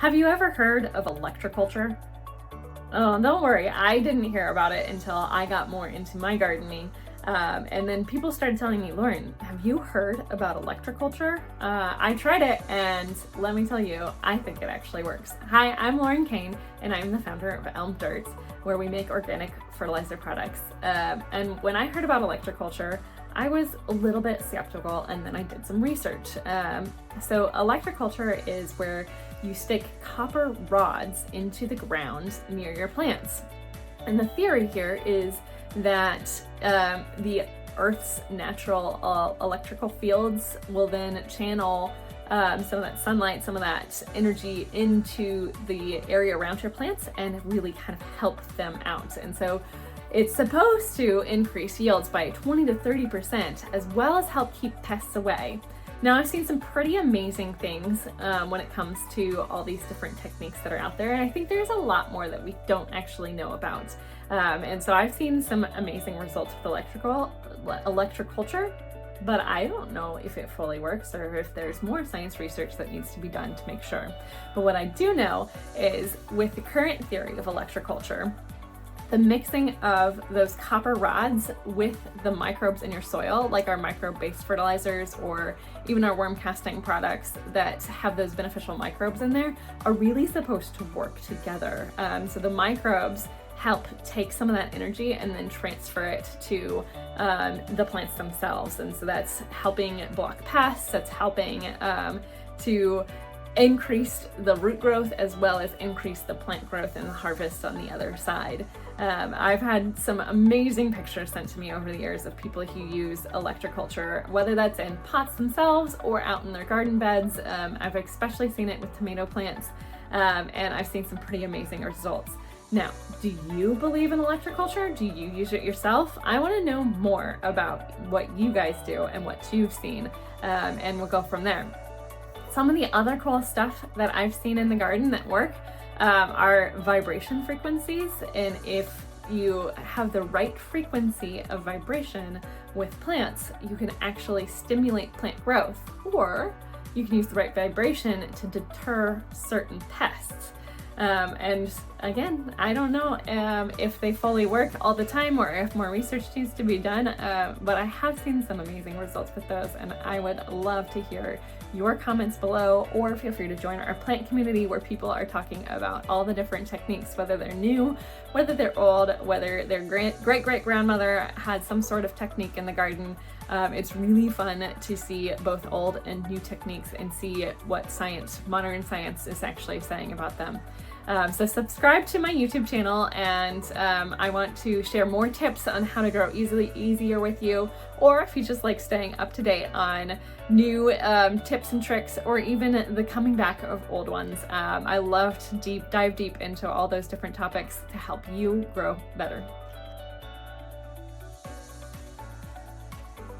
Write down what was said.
Have you ever heard of electroculture? Oh, don't worry, I didn't hear about it until I got more into my gardening. And then people started telling me, Lauren, have you heard about electroculture? I tried it, and let me tell you, I think it actually works. Hi, I'm Lauren Kane, and I'm the founder of Elm Dirt, where we make organic fertilizer products. And when I heard about electroculture, I was a little bit skeptical, and then I did some research. So electroculture is where you stick copper rods into the ground near your plants. And the theory here is that the Earth's natural electrical fields will then channel some of that sunlight, some of that energy into the area around your plants and really kind of help them out. And so it's supposed to increase yields by 20 to 30%, as well as help keep pests away. Now, I've seen some pretty amazing things when it comes to all these different techniques that are out there, and I think there's a lot more that we don't actually know about. And so I've seen some amazing results with electroculture, but I don't know if it fully works or if there's more science research that needs to be done to make sure. But what I do know is with the current theory of electroculture, the mixing of those copper rods with the microbes in your soil, like our microbe-based fertilizers or even our worm casting products that have those beneficial microbes in there, are really supposed to work together. So the microbes help take some of that energy and then transfer it to the plants themselves. And so that's helping block pests, that's helping to increase the root growth as well as increase the plant growth and the harvest on the other side. I've had some amazing pictures sent to me over the years of people who use electroculture, whether that's in pots themselves or out in their garden beds. I've especially seen it with tomato plants, and I've seen some pretty amazing results. Now, do you believe in electroculture? Do you use it yourself? I want to know more about what you guys do and what you've seen, and we'll go from there. Some of the other cool stuff that I've seen in the garden that work are vibration frequencies. And if you have the right frequency of vibration with plants, you can actually stimulate plant growth, or you can use the right vibration to deter certain pests. And again, I don't know if they fully work all the time or if more research needs to be done, but I have seen some amazing results with those, and I would love to hear your comments below, or feel free to join our plant community where people are talking about all the different techniques, whether they're new, whether they're old, whether their great-great-grandmother had some sort of technique in the garden. It's really fun to see both old and new techniques and see what science, modern science, is actually saying about them. So subscribe to my YouTube channel, and I want to share more tips on how to grow easier with you, or if you just like staying up to date on new tips and tricks, or even the coming back of old ones. I love to dive deep into all those different topics to help you grow better.